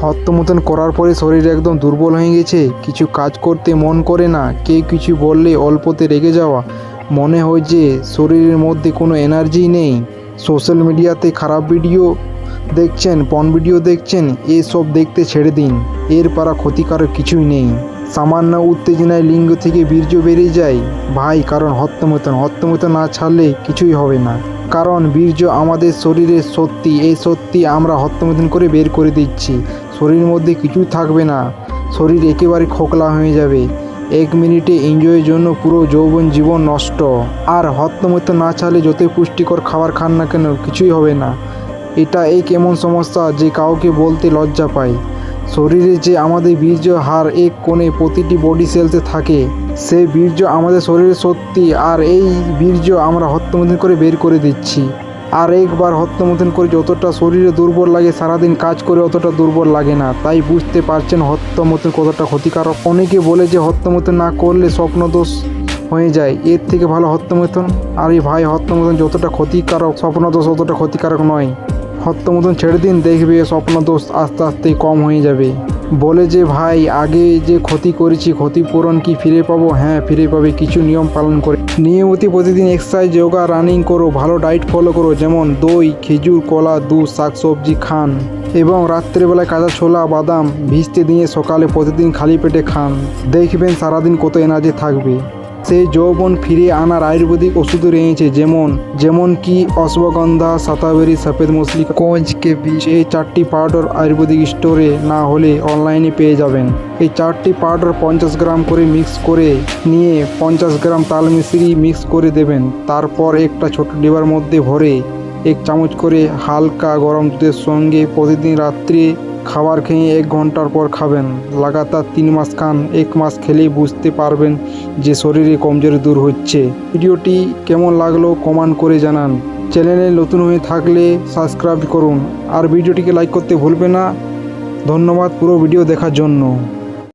হত্যমতন করার পরে শরীর একদম দুর্বল হয়ে গেছে, কিছু কাজ করতে মন করে না, কেউ কিছু বললে অল্পতে রেগে যাওয়া, মনে হয় যে শরীরের মধ্যে কোনো এনার্জি নেই। সোশ্যাল মিডিয়াতে খারাপ ভিডিও দেখছেন, পর্ন ভিডিও দেখছেন, এসব দেখতে ছেড়ে দিন। এর পারা ক্ষতিকারক কিছুই নেই। সামান্য উত্তেজনায় লিঙ্গ থেকে বীর্য বেরিয়ে যায় ভাই, কারণ হত্যমতন না ছাড়লে কিছুই হবে না। কারণ বীর্য আমাদের শরীরের সত্যি, এই সত্যি আমরা হত্যমতন করে বের করে দিচ্ছি। শরীরের মধ্যে কিছুই থাকবে না, শরীর একেবারে খোকলা হয়ে যাবে। 1 মিনিটে এনজয়ের জন্য পুরো যৌবন জীবন নষ্ট। আর হত্যমতন না ছাড়লে যতই পুষ্টিকর খাবার খান না কেন, কিছুই হবে না। এটা এক এমন সমস্যা যে কাউকে বলতে লজ্জা পায়। শরীরে যে আমাদের বীর্য হার এক কোণে প্রতিটি বডি সেলসে থাকে, সেই বীর্য আমাদের শরীরে সত্যি, আর এই বীর্য আমরা হত্যমতন করে বের করে দিচ্ছি। আর একবার হত্যমতন করে যতটা শরীরে দুর্বল লাগে, সারাদিন কাজ করে অতটা দুর্বল লাগে না। তাই বুঝতে পারছেন হত্যমতন কতটা ক্ষতিকারক। অনেকে বলে যে হত্যমতন না করলে স্বপ্নদোষ হয়ে যায়, এর থেকে ভালো হত্যমতন। আরে ভাই, হত্যমতন যতটা ক্ষতিকারক, স্বপ্নদোষ অতটা ক্ষতিকারক নয়। হত্যমতন ছেড়ে দিন, দেখবে স্বপ্নদোষ আস্তে আস্তে কম হয়ে যাবে। বলে যে ভাই, আগে যে ক্ষতি করেছি ক্ষতিপূরণ কি ফিরে পাবো? হ্যাঁ, ফিরে পাবে, কিছু নিয়ম পালন করে। নিয়মিত প্রতিদিন এক্সারসাইজ, যোগা, রানিং করো, ভালো ডায়েট ফলো করো, যেমন দই, খেজুর, কলা, দুধ, শাকসবজি খান, এবং রাত্রেবেলায় কাঁচা ছোলা, বাদাম ভিজতে দিয়ে সকালে প্রতিদিন খালি পেটে খান। দেখবেন সারাদিন কত এনার্জি থাকবে। সেই যৌবন ফিরিয়ে আনার আয়ুর্বেদিক ওষুধ রয়েছে, যেমন কি অশ্বগন্ধা, শতাবরী, সফেদ মসলি, কোঁচকে বীজ। এই 4টি পাউডার আয়ুর্বেদিক স্টোরে না হলে অনলাইনে পেয়ে যাবেন। এই 4টি পাউডার 50 গ্রাম করে মিক্স করে নিয়ে 50 গ্রাম তাল মিশ্রি মিক্স করে দেবেন। তারপর একটা ছোট ডিবার মধ্যে ভরে 1 চামচ করে হালকা গরম দুধের সঙ্গে প্রতিদিন রাত্রে খাবার খেয়ে 1 ঘন্টার পর খাবেন। লাগাতার 3 মাস খান। 1 মাস খেলেই বুঝতে পারবেন যে শরীরে কমজোরি দূর হচ্ছে। ভিডিওটি কেমন লাগলো কমেন্ট করে জানান। চ্যানেলে নতুন হয়ে থাকলে সাবস্ক্রাইব করুন, আর ভিডিওটিকে লাইক করতে ভুলবেন না। ধন্যবাদ পুরো ভিডিও দেখার জন্য।